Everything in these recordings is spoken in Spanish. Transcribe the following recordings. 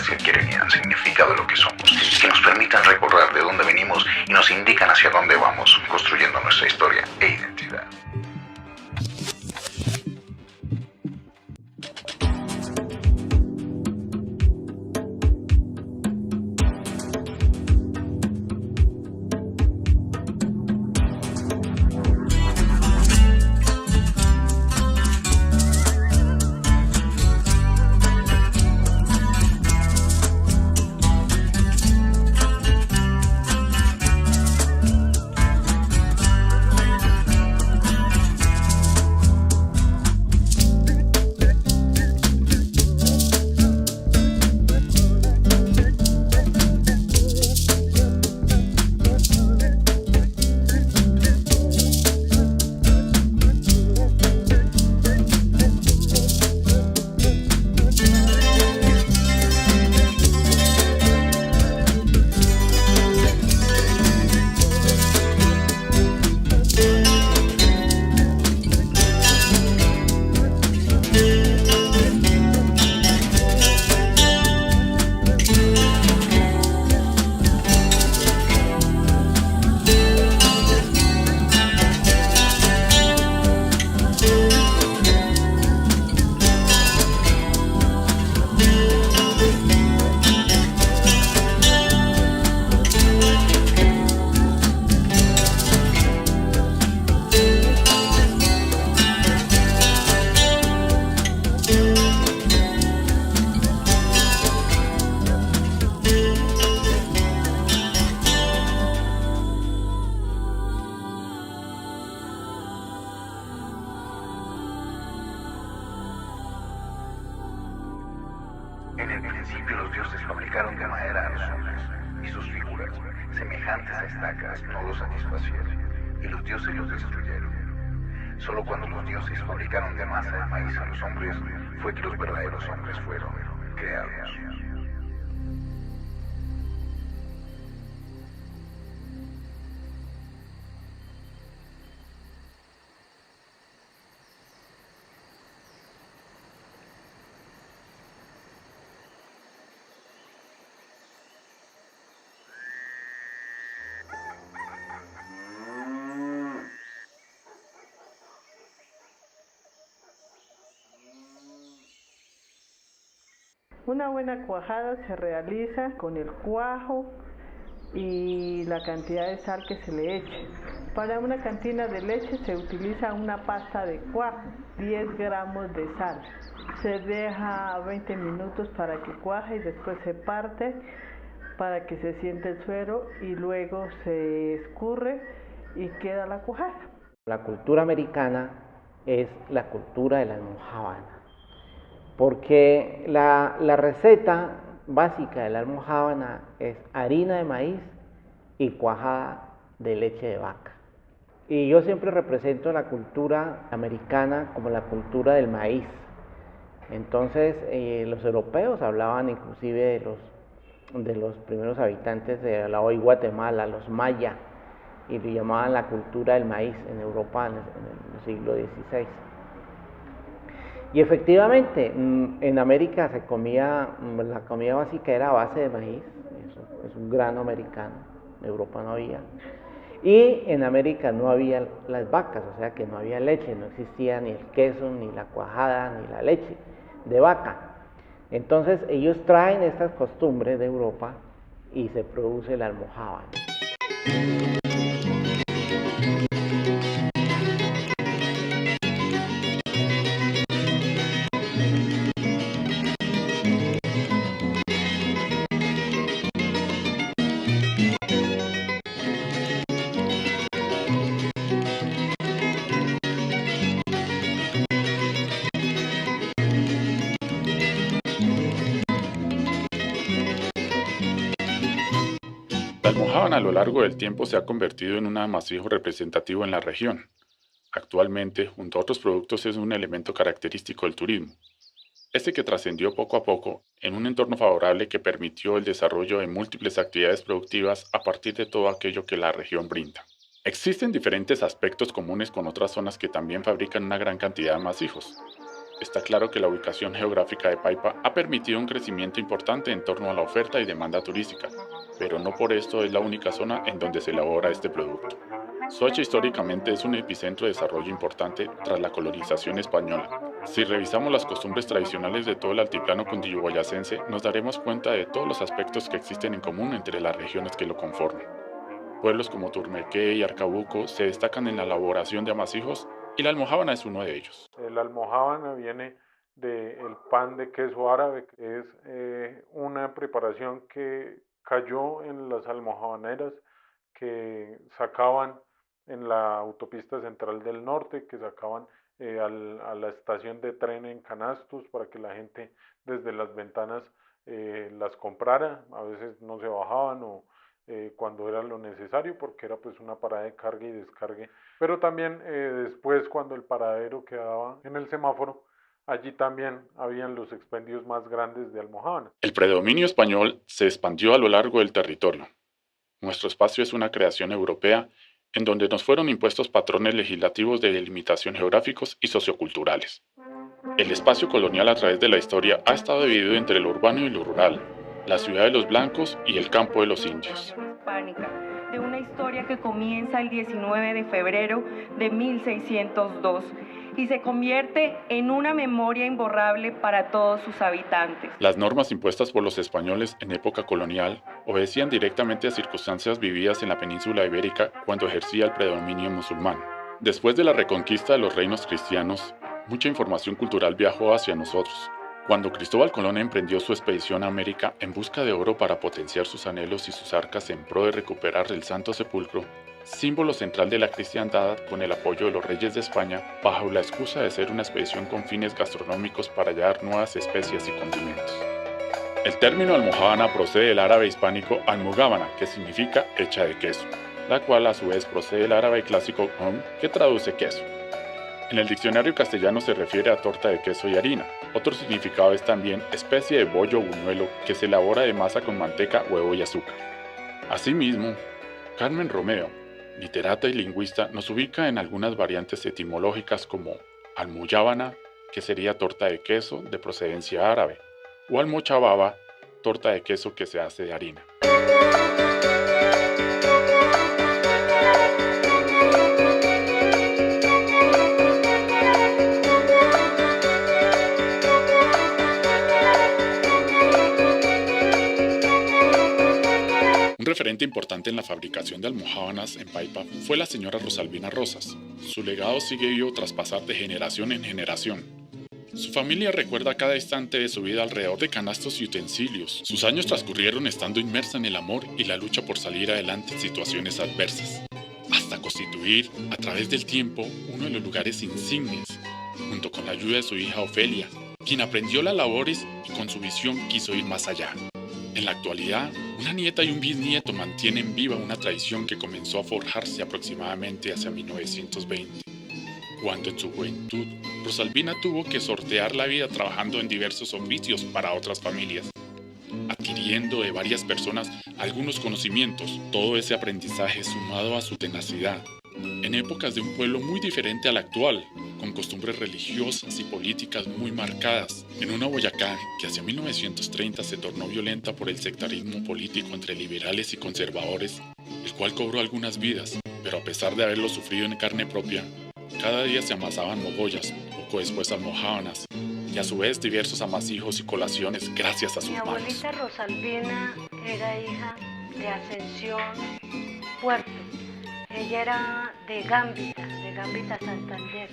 que adquieren el significado de lo que somos, que nos permitan recordar de dónde venimos y nos indican hacia dónde vamos, construyendo nuestra historia e identidad. En el principio los dioses fabricaron de madera a los hombres, y sus figuras, semejantes a estacas, no los satisfacieron, y los dioses los destruyeron. Solo cuando los dioses fabricaron de masa de maíz a los hombres, fue que los verdaderos hombres fueron creados. Una buena cuajada se realiza con el cuajo y la cantidad de sal que se le eche. Para una cantina de leche se utiliza una pasta de cuajo, 10 gramos de sal. Se deja 20 minutos para que cuaje y después se parte para que se siente el suero y luego se escurre y queda la cuajada. La cultura americana es la cultura de la almojábana, porque la receta básica de la almojábana es harina de maíz y cuajada de leche de vaca. Y yo siempre represento la cultura americana como la cultura del maíz. Entonces los europeos hablaban inclusive de los primeros habitantes de la hoy Guatemala, los maya, y lo llamaban la cultura del maíz en Europa en el siglo XVI. Y efectivamente, en América se comía, la comida básica era a base de maíz, es un grano americano, en Europa no había. Y en América no había las vacas, o sea que no había leche, no existía ni el queso, ni la cuajada, ni la leche de vaca. Entonces ellos traen estas costumbres de Europa y se produce la almojábana. La almojábana a lo largo del tiempo se ha convertido en un amasijo representativo en la región. Actualmente, junto a otros productos, es un elemento característico del turismo. Este que trascendió poco a poco en un entorno favorable que permitió el desarrollo de múltiples actividades productivas a partir de todo aquello que la región brinda. Existen diferentes aspectos comunes con otras zonas que también fabrican una gran cantidad de amasijos. Está claro que la ubicación geográfica de Paipa ha permitido un crecimiento importante en torno a la oferta y demanda turística, pero no por esto es la única zona en donde se elabora este producto. Soacha históricamente es un epicentro de desarrollo importante tras la colonización española. Si revisamos las costumbres tradicionales de todo el altiplano cundiboyacense, nos daremos cuenta de todos los aspectos que existen en común entre las regiones que lo conforman. Pueblos como Turmequé y Arcabuco se destacan en la elaboración de amasijos y la almojábana es uno de ellos. La almojábana viene del pan de queso árabe, que es una preparación que cayó en las almojábaneras que sacaban en la autopista central del norte, que sacaban a la estación de tren en canastos para que la gente desde las ventanas las comprara. A veces no se bajaban o cuando era lo necesario, porque era pues una parada de carga y descargue. Pero también después, cuando el paradero quedaba en el semáforo, allí también habían los expendios más grandes de almojábanas. El predominio español se expandió a lo largo del territorio. Nuestro espacio es una creación europea en donde nos fueron impuestos patrones legislativos de delimitación geográficos y socioculturales. El espacio colonial a través de la historia ha estado dividido entre lo urbano y lo rural, la ciudad de los blancos y el campo de los indios. De una historia que comienza el 19 de febrero de 1602 y se convierte en una memoria imborrable para todos sus habitantes. Las normas impuestas por los españoles en época colonial obedecían directamente a circunstancias vividas en la península ibérica cuando ejercía el predominio musulmán. Después de la reconquista de los reinos cristianos, mucha información cultural viajó hacia nosotros. Cuando Cristóbal Colón emprendió su expedición a América en busca de oro para potenciar sus anhelos y sus arcas en pro de recuperar el Santo Sepulcro, símbolo central de la cristiandad con el apoyo de los reyes de España, bajo la excusa de ser una expedición con fines gastronómicos para hallar nuevas especias y condimentos. El término almojábana procede del árabe hispánico almugábana, que significa hecha de queso, la cual a su vez procede del árabe clásico hom, que traduce queso. En el diccionario castellano se refiere a torta de queso y harina. Otro significado es también especie de bollo o buñuelo que se elabora de masa con manteca, huevo y azúcar. Asimismo, Carmen Romeo, literata y lingüista, nos ubica en algunas variantes etimológicas como almuyábana, que sería torta de queso de procedencia árabe, o almochababa, torta de queso que se hace de harina. Un referente importante en la fabricación de almojábanas en Paipa fue la señora Rosalvina Rosas. Su legado sigue vivo tras pasar de generación en generación. Su familia recuerda cada instante de su vida alrededor de canastos y utensilios. Sus años transcurrieron estando inmersa en el amor y la lucha por salir adelante en situaciones adversas, hasta constituir, a través del tiempo, uno de los lugares insignes, junto con la ayuda de su hija Ofelia, quien aprendió las labores y con su visión quiso ir más allá. En la actualidad, una nieta y un bisnieto mantienen viva una tradición que comenzó a forjarse aproximadamente hacia 1920, cuando en su juventud, Rosalvina tuvo que sortear la vida trabajando en diversos oficios para otras familias, adquiriendo de varias personas algunos conocimientos. Todo ese aprendizaje sumado a su tenacidad, en épocas de un pueblo muy diferente al actual, con costumbres religiosas y políticas muy marcadas, en una Boyacá que hacia 1930 se tornó violenta por el sectarismo político entre liberales y conservadores, el cual cobró algunas vidas, pero a pesar de haberlo sufrido en carne propia, cada día se amasaban mogollas, poco después almojábanas, y a su vez diversos amasijos y colaciones gracias a sus manos. Mi abuelita Rosalvina era hija de Ascensión Puerto. Ella era de Gambita Santander.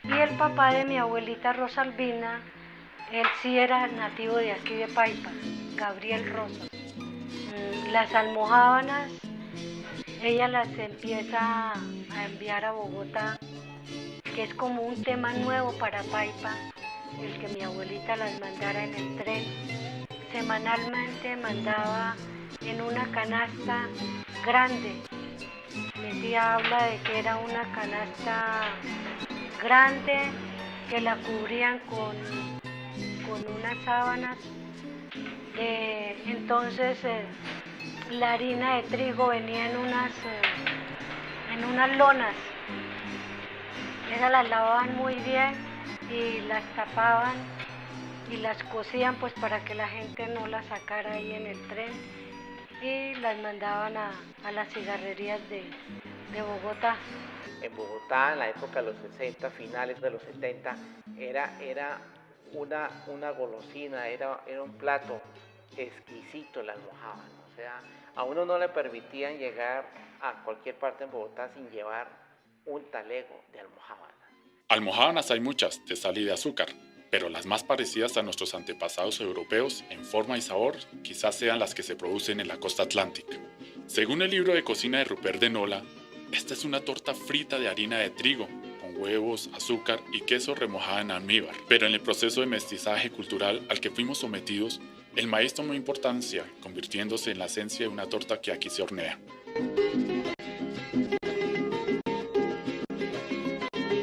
Y el papá de mi abuelita Rosalvina, él sí era nativo de aquí de Paipa, Gabriel Rosas. Las almojábanas, ella las empieza a enviar a Bogotá, que es como un tema nuevo para Paipa, el que mi abuelita las mandara en el tren. Semanalmente mandaba en una canasta grande. Mi tía habla de que era una canasta grande que la cubrían con unas sábanas. Entonces la harina de trigo venía en unas lonas. Esas las lavaban muy bien y las tapaban y las cosían pues para que la gente no las sacara ahí en el tren y las mandaban a las cigarrerías de Bogotá. En Bogotá, en la época de los 60, finales de los 70, era una golosina, era un plato exquisito la almojábana. O sea, a uno no le permitían llegar a cualquier parte en Bogotá sin llevar un talego de almojábana. Almojábanas hay muchas, de sal y de azúcar, pero las más parecidas a nuestros antepasados europeos en forma y sabor quizás sean las que se producen en la costa atlántica. Según el libro de cocina de Rupert de Nola, esta es una torta frita de harina de trigo, con huevos, azúcar y queso remojada en almíbar. Pero en el proceso de mestizaje cultural al que fuimos sometidos, el maíz tomó importancia, convirtiéndose en la esencia de una torta que aquí se hornea.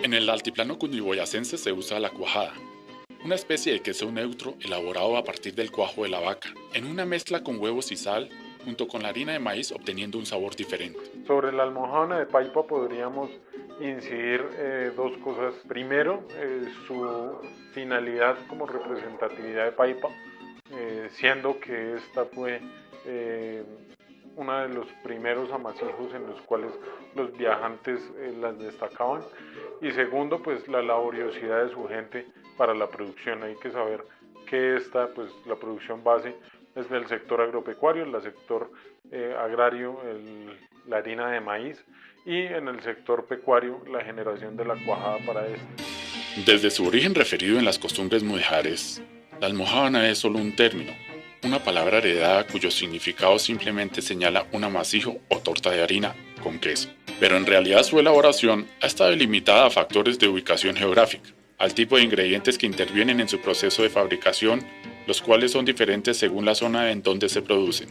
En el altiplano cundiboyacense se usa la cuajada, una especie de queso neutro elaborado a partir del cuajo de la vaca, en una mezcla con huevos y sal, junto con la harina de maíz obteniendo un sabor diferente. Sobre la almojábana de paipa podríamos incidir dos cosas. Primero, su finalidad como representatividad de paipa, siendo que esta fue uno de los primeros amasijos en los cuales los viajantes las destacaban. Y segundo, pues la laboriosidad de su gente para la producción. Hay que saber que la producción base es del sector agropecuario, el sector agrario, la harina de maíz, y en el sector pecuario la generación de la cuajada para esto. Desde su origen referido en las costumbres mudéjares, la almojábana es solo un término, una palabra heredada cuyo significado simplemente señala un amasijo o torta de harina con queso. Pero en realidad su elaboración ha estado limitada a factores de ubicación geográfica, al tipo de ingredientes que intervienen en su proceso de fabricación, los cuales son diferentes según la zona en donde se producen.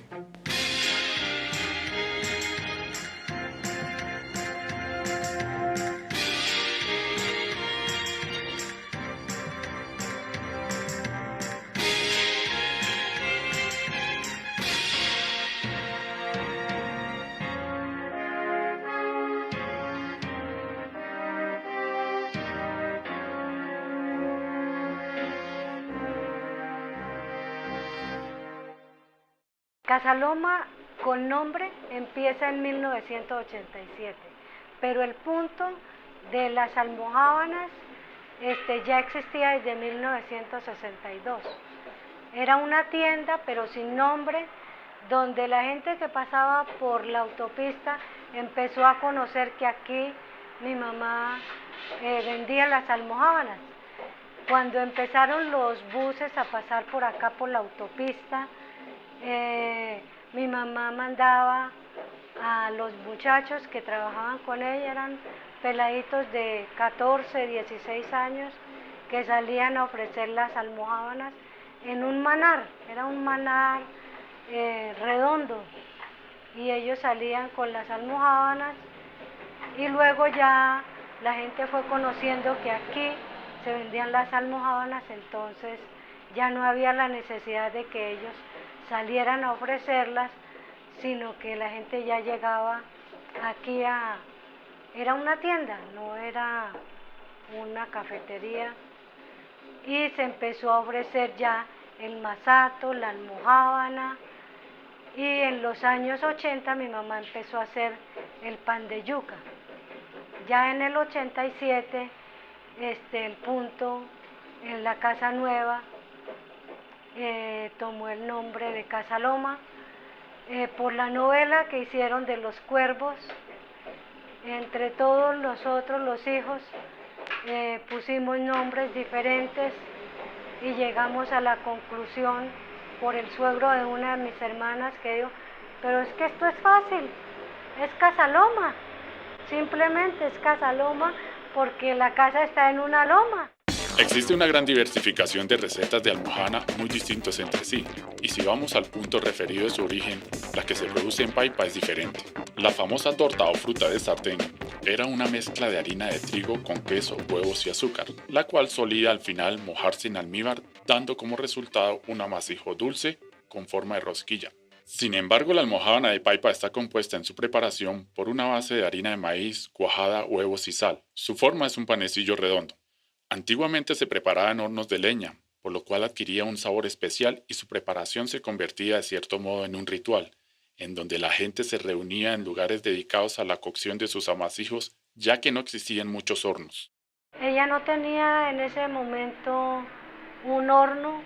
Casaloma con nombre empieza en 1987, pero el punto de las almojábanas ya existía desde 1962. Era una tienda, pero sin nombre, donde la gente que pasaba por la autopista empezó a conocer que aquí mi mamá vendía las almojábanas. Cuando empezaron los buses a pasar por acá por la autopista, mi mamá mandaba a los muchachos que trabajaban con ella, eran peladitos de 14, 16 años, que salían a ofrecer las almojábanas en un manar, era un manar redondo, y ellos salían con las almojábanas, y luego ya la gente fue conociendo que aquí se vendían las almojábanas, entonces ya no había la necesidad de que ellos salieran a ofrecerlas, sino que la gente ya llegaba aquí era una tienda, no era una cafetería, y se empezó a ofrecer ya el masato, la almojábana, y en los años 80 mi mamá empezó a hacer el pan de yuca. Ya en el 87, el punto en la Casa Nueva tomó el nombre de Casaloma por la novela que hicieron de los cuervos. Entre todos nosotros, los hijos, pusimos nombres diferentes y llegamos a la conclusión por el suegro de una de mis hermanas que dijo, pero es que esto es fácil, es Casaloma, simplemente es Casaloma porque la casa está en una loma. Existe una gran diversificación de recetas de almojábana muy distintas entre sí, y si vamos al punto referido de su origen, la que se produce en Paipa es diferente. La famosa torta o fruta de sartén era una mezcla de harina de trigo con queso, huevos y azúcar, la cual solía al final mojarse en almíbar, dando como resultado un amasijo dulce con forma de rosquilla. Sin embargo, la almojábana de Paipa está compuesta en su preparación por una base de harina de maíz, cuajada, huevos y sal. Su forma es un panecillo redondo. Antiguamente se preparaba en hornos de leña, por lo cual adquiría un sabor especial y su preparación se convertía de cierto modo en un ritual, en donde la gente se reunía en lugares dedicados a la cocción de sus amasijos, ya que no existían muchos hornos. Ella no tenía en ese momento un horno,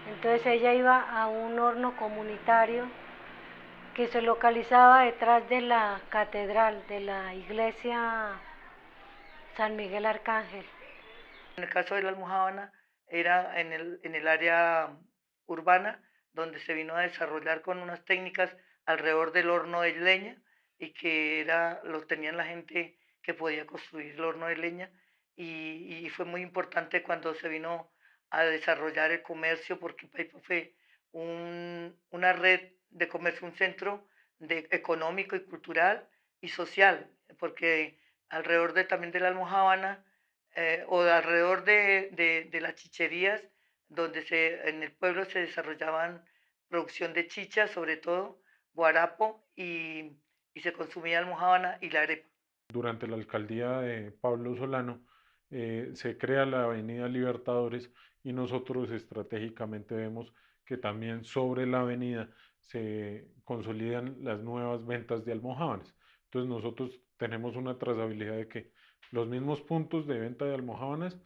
entonces ella iba a un horno comunitario que se localizaba detrás de la catedral, de la iglesia San Miguel Arcángel. En el caso de la almojábana era en el área urbana donde se vino a desarrollar con unas técnicas alrededor del horno de leña y que los tenían la gente que podía construir el horno de leña y fue muy importante cuando se vino a desarrollar el comercio porque Paipa fue una red de comercio, un centro económico y cultural y social, porque alrededor también de la almojábana o alrededor de las chicherías, donde en el pueblo se desarrollaban producción de chicha, sobre todo, guarapo, y se consumía almojábana y la arepa. Durante la alcaldía de Pablo Solano se crea la Avenida Libertadores y nosotros estratégicamente vemos que también sobre la avenida se consolidan las nuevas ventas de almojábanas. Entonces nosotros tenemos una trazabilidad de que los mismos puntos de venta de almojábanas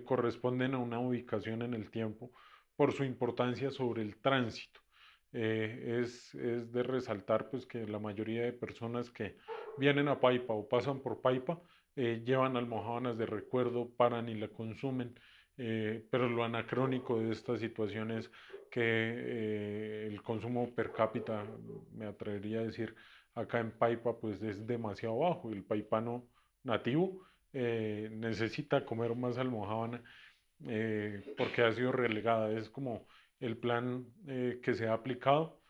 corresponden a una ubicación en el tiempo por su importancia sobre el tránsito. Es de resaltar pues que la mayoría de personas que vienen a Paipa o pasan por Paipa llevan almojábanas de recuerdo, paran y la consumen, pero lo anacrónico de esta situación es que el consumo per cápita, me atrevería a decir, acá en Paipa pues es demasiado bajo. El paipano nativo necesita comer más almojábana porque ha sido relegada. Es como el plan que se ha aplicado,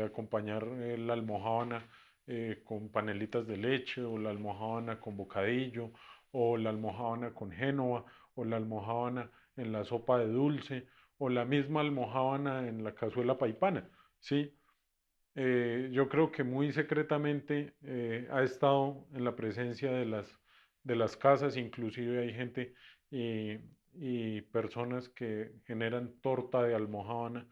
acompañar la almojábana con panelitas de leche, o la almojábana con bocadillo, o la almojábana con génova, o la almojábana en la sopa de dulce, o la misma almojábana en la cazuela paipana, ¿sí? Yo creo que muy secretamente ha estado en la presencia de las casas, inclusive hay gente y personas que generan torta de almojábana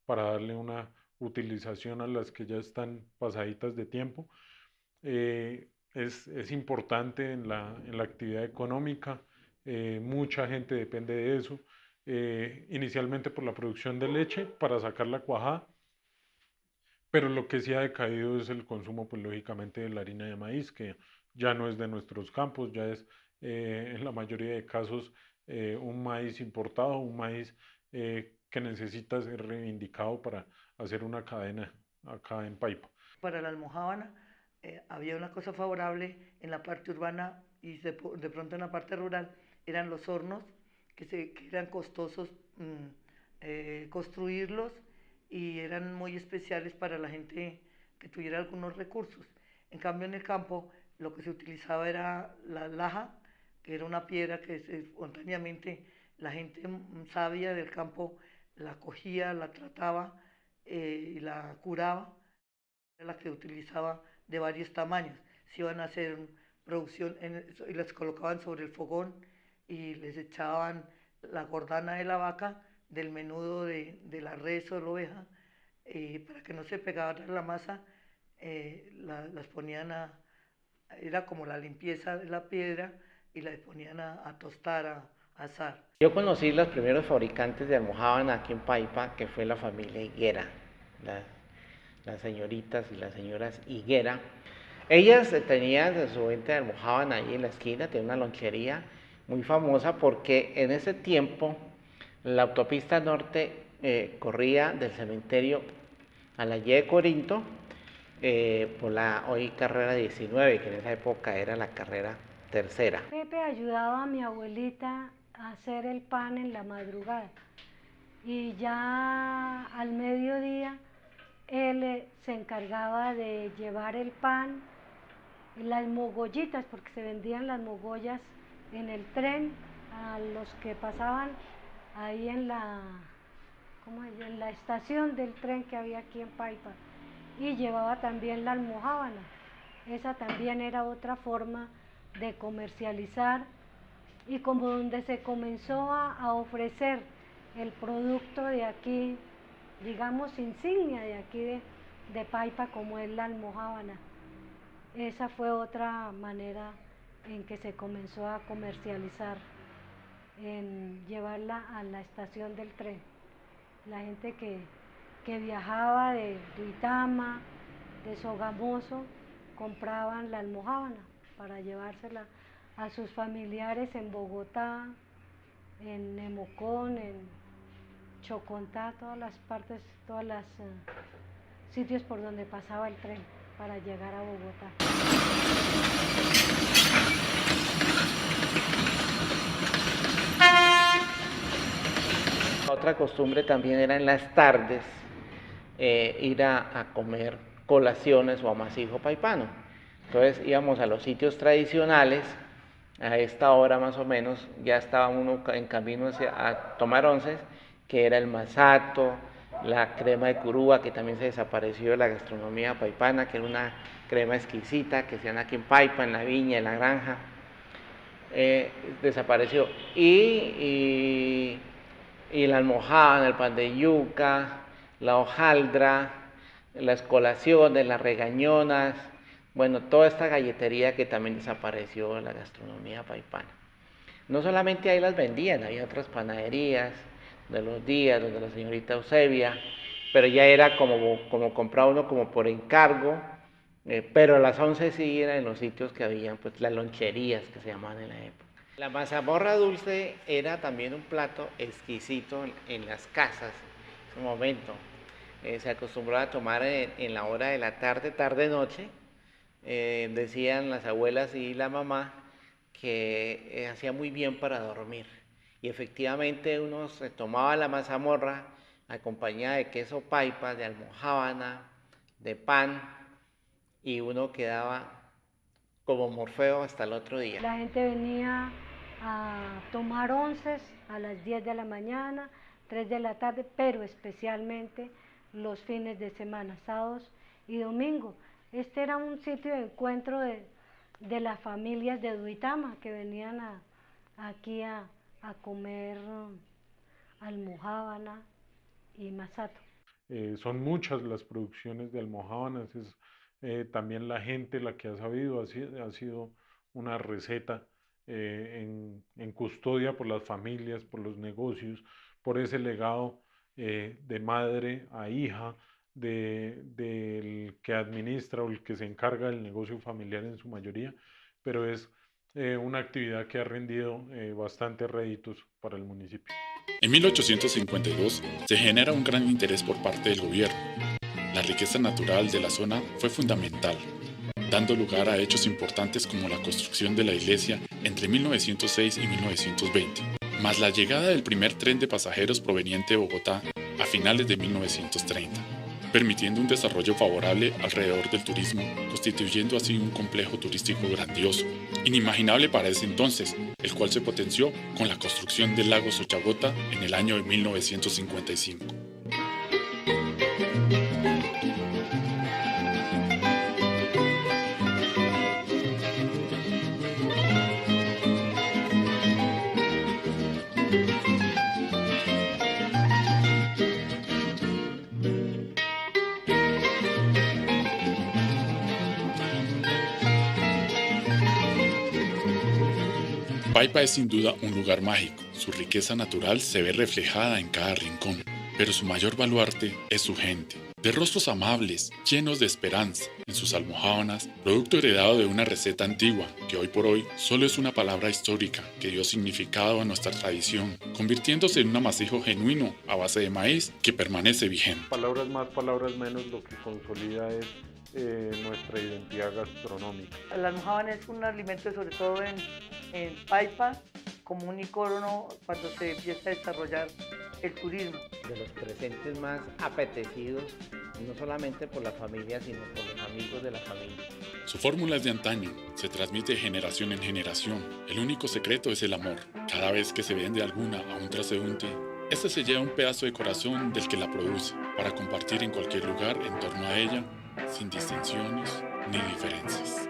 para darle una utilización a las que ya están pasaditas de tiempo. Es importante en la actividad económica, mucha gente depende de eso, inicialmente por la producción de leche para sacar la cuajada, pero lo que sí ha decaído es el consumo, pues lógicamente, de la harina de maíz, que ya no es de nuestros campos, ya es en la mayoría de casos un maíz importado, un maíz que necesita ser reivindicado para hacer una cadena acá en Paipa. Para la almojábana había una cosa favorable en la parte urbana y de pronto en la parte rural, eran los hornos, que eran costosos construirlos y eran muy especiales para la gente que tuviera algunos recursos. En cambio, en el campo lo que se utilizaba era la laja, que era una piedra que espontáneamente la gente sabia del campo la cogía, la trataba y la curaba, era la que utilizaba de varios tamaños. Se iban a hacer producción y las colocaban sobre el fogón y les echaban la gordana de la vaca, del menudo de la res o la oveja, para que no se pegara la masa, las ponían era como la limpieza de la piedra y las ponían a tostar, a asar. Yo conocí los primeros fabricantes de almojábana aquí en Paipa, que fue la familia Higuera, las señoritas y las señoras Higuera. Ellas tenían su venta de almojábana ahí en la esquina, tenían una lonchería muy famosa porque en ese tiempo la autopista norte corría del cementerio a la Y de Corinto por la hoy carrera 19, que en esa época era la carrera tercera. Pepe ayudaba a mi abuelita a hacer el pan en la madrugada y ya al mediodía él se encargaba de llevar el pan y las mogollitas, porque se vendían las mogollas en el tren a los que pasaban ahí en la estación del tren que había aquí en Paipa, y llevaba también la almojábana. Esa también era otra forma de comercializar y como donde se comenzó a ofrecer el producto de aquí, digamos insignia de aquí de Paipa, como es la almojábana. Esa fue otra manera en que se comenzó a comercializar, en llevarla a la estación del tren. La gente que viajaba de Duitama, de Sogamoso, compraban la almojábana para llevársela a sus familiares en Bogotá, en Nemocón, en Chocontá, todas las partes, todos los sitios por donde pasaba el tren para llegar a Bogotá. Otra costumbre también era en las tardes ir a comer colaciones o amasijo paipano. Entonces íbamos a los sitios tradicionales, a esta hora más o menos ya estaba uno en camino a tomar onces, que era el masato, la crema de curúa, que también se desapareció de la gastronomía paipana, que era una crema exquisita que se dan aquí en Paipa, en la viña, en la granja, desapareció. Y la almojábana, el pan de yuca, la hojaldra, las colaciones, las regañonas, bueno, toda esta galletería que también desapareció en la gastronomía paipana. No solamente ahí las vendían, había otras panaderías de los días, donde la señorita Eusebia, pero ya era como compraba uno como por encargo, pero a las 11 sí era en los sitios que habían, pues las loncherías que se llamaban en la época. La mazamorra dulce era también un plato exquisito en las casas en ese momento. Se acostumbraba a tomar en la hora de la tarde, tarde-noche. Decían las abuelas y la mamá que hacía muy bien para dormir. Y efectivamente uno se tomaba la mazamorra acompañada de queso paipa, de almojábana, de pan, y uno quedaba como Morfeo hasta el otro día. La gente venía a tomar onces a las 10 de la mañana, 3 de la tarde, pero especialmente los fines de semana, sábados y domingos. Este era un sitio de encuentro de las familias de Duitama que venían aquí a comer almojábana y masato. Son muchas las producciones de almojábanas, es también la gente la que ha sabido, ha sido una receta en custodia por las familias, por los negocios, por ese legado de madre a hija, del que administra o el que se encarga del negocio familiar en su mayoría, pero es una actividad que ha rendido bastantes réditos para el municipio. En 1852 se genera un gran interés por parte del gobierno. La riqueza natural de la zona fue fundamental, dando lugar a hechos importantes como la construcción de la iglesia entre 1906 y 1920, más la llegada del primer tren de pasajeros proveniente de Bogotá a finales de 1930, permitiendo un desarrollo favorable alrededor del turismo, constituyendo así un complejo turístico grandioso, inimaginable para ese entonces, el cual se potenció con la construcción del lago Sochagota en el año de 1955. Paipa es sin duda un lugar mágico, su riqueza natural se ve reflejada en cada rincón, pero su mayor baluarte es su gente, de rostros amables, llenos de esperanza, en sus almojábanas, producto heredado de una receta antigua, que hoy por hoy solo es una palabra histórica que dio significado a nuestra tradición, convirtiéndose en un amasijo genuino a base de maíz que permanece vigente. Palabras más, palabras menos, lo que consolida es nuestra identidad gastronómica. La almojábana es un alimento sobre todo en Paipa, como un icono cuando se empieza a desarrollar el turismo. De los presentes más apetecidos, no solamente por la familia, sino por los amigos de la familia. Su fórmula es de antaño, se transmite de generación en generación. El único secreto es el amor. Cada vez que se vende alguna a un transeúnte, este se lleva un pedazo de corazón del que la produce, para compartir en cualquier lugar en torno a ella, sin distinciones ni diferencias.